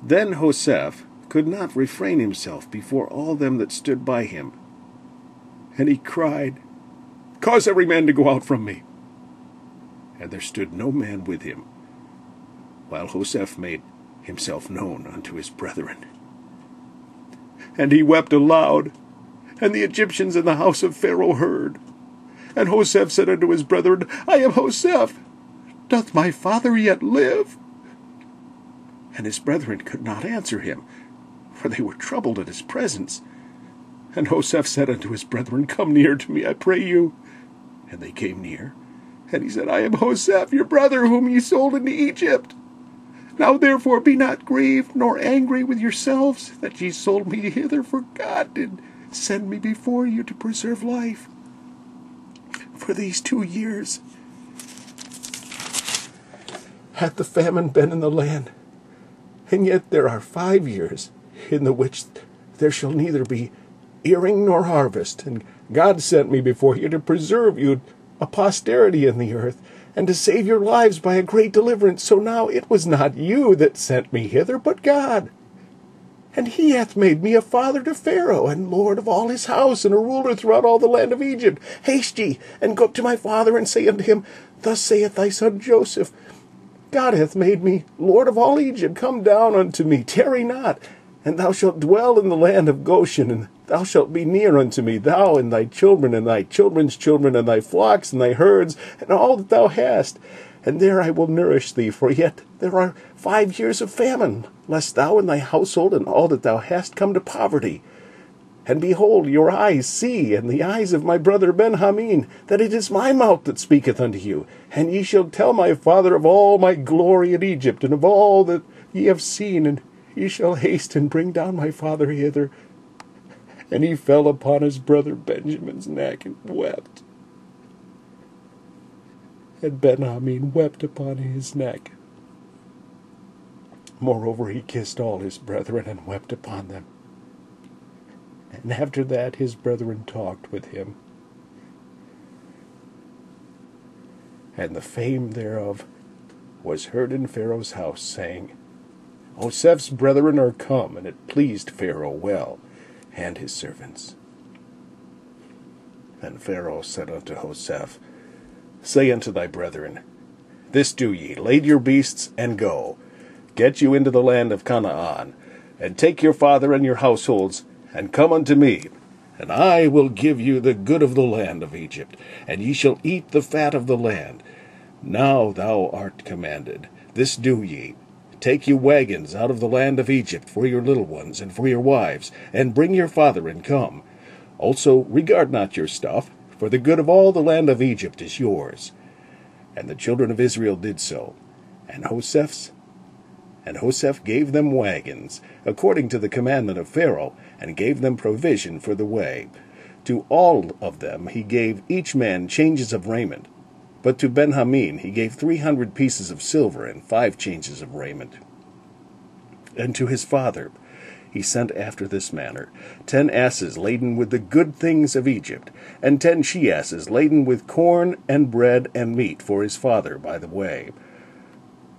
Then Joseph could not refrain himself before all them that stood by him, and he cried, Cause every man to go out from me. And there stood no man with him, while Joseph made himself known unto his brethren. And he wept aloud, and the Egyptians in the house of Pharaoh heard. And Joseph said unto his brethren, I am Joseph. Doth my father yet live? And his brethren could not answer him, for they were troubled at his presence. And Joseph said unto his brethren, Come near to me, I pray you. And they came near. And he said, I am Joseph, your brother, whom ye sold into Egypt. Now therefore be not grieved, nor angry with yourselves, that ye sold me hither, for God did send me before you to preserve life. For these 2 years hath the famine been in the land, and yet there are 5 years in the which there shall neither be earing nor harvest. And God sent me before you to preserve you a posterity in the earth, and to save your lives by a great deliverance. So now it was not you that sent me hither, but God. And he hath made me a father to Pharaoh, and lord of all his house, and a ruler throughout all the land of Egypt. Haste ye, and go up to my father, and say unto him, Thus saith thy son Joseph, God hath made me Lord of all Egypt. Come down unto me, tarry not, and thou shalt dwell in the land of Goshen, and thou shalt be near unto me, thou and thy children, and thy children's children, and thy flocks, and thy herds, and all that thou hast. And there I will nourish thee, for yet there are 5 years of famine, lest thou and thy household and all that thou hast come to poverty. And behold, your eyes see, and the eyes of my brother Benjamin, that it is my mouth that speaketh unto you. And ye shall tell my father of all my glory in Egypt, and of all that ye have seen, and ye shall haste and bring down my father hither. And he fell upon his brother Benjamin's neck and wept. And Benjamin wept upon his neck. Moreover, he kissed all his brethren and wept upon them. And after that his brethren talked with him. And the fame thereof was heard in Pharaoh's house, saying, Joseph's brethren are come, and it pleased Pharaoh well, and his servants. Then Pharaoh said unto Joseph, Say unto thy brethren, This do ye, lade your beasts, and go. Get you into the land of Canaan, and take your father and your households, and come unto me, and I will give you the good of the land of Egypt, and ye shall eat the fat of the land. Now thou art commanded, this do ye, take you wagons out of the land of Egypt for your little ones and for your wives, and bring your father and come. Also regard not your stuff, for the good of all the land of Egypt is yours. And the children of Israel did so, and Joseph gave them wagons, according to the commandment of Pharaoh, and gave them provision for the way. To all of them he gave each man changes of raiment. But to Benjamin he gave 300 pieces of silver and 5 changes of raiment. And to his father he sent after this manner 10 asses laden with the good things of Egypt, and 10 she-asses laden with corn and bread and meat for his father by the way.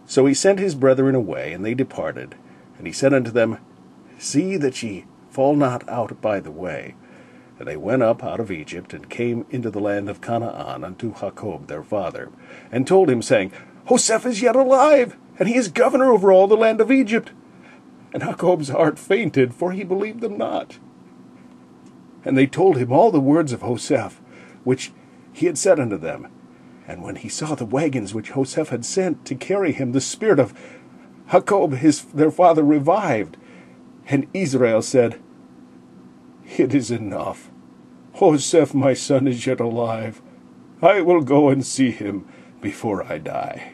So he sent his brethren away, and they departed. And he said unto them, See that ye fall not out by the way. And they went up out of Egypt, and came into the land of Canaan unto Jacob their father, and told him, saying, Joseph is yet alive, and he is governor over all the land of Egypt. And Jacob's heart fainted, for he believed them not. And they told him all the words of Joseph, which he had said unto them. And when he saw the wagons which Joseph had sent to carry him, the spirit of Jacob their father revived. And Israel said, It is enough. Joseph my son is yet alive. I will go and see him before I die.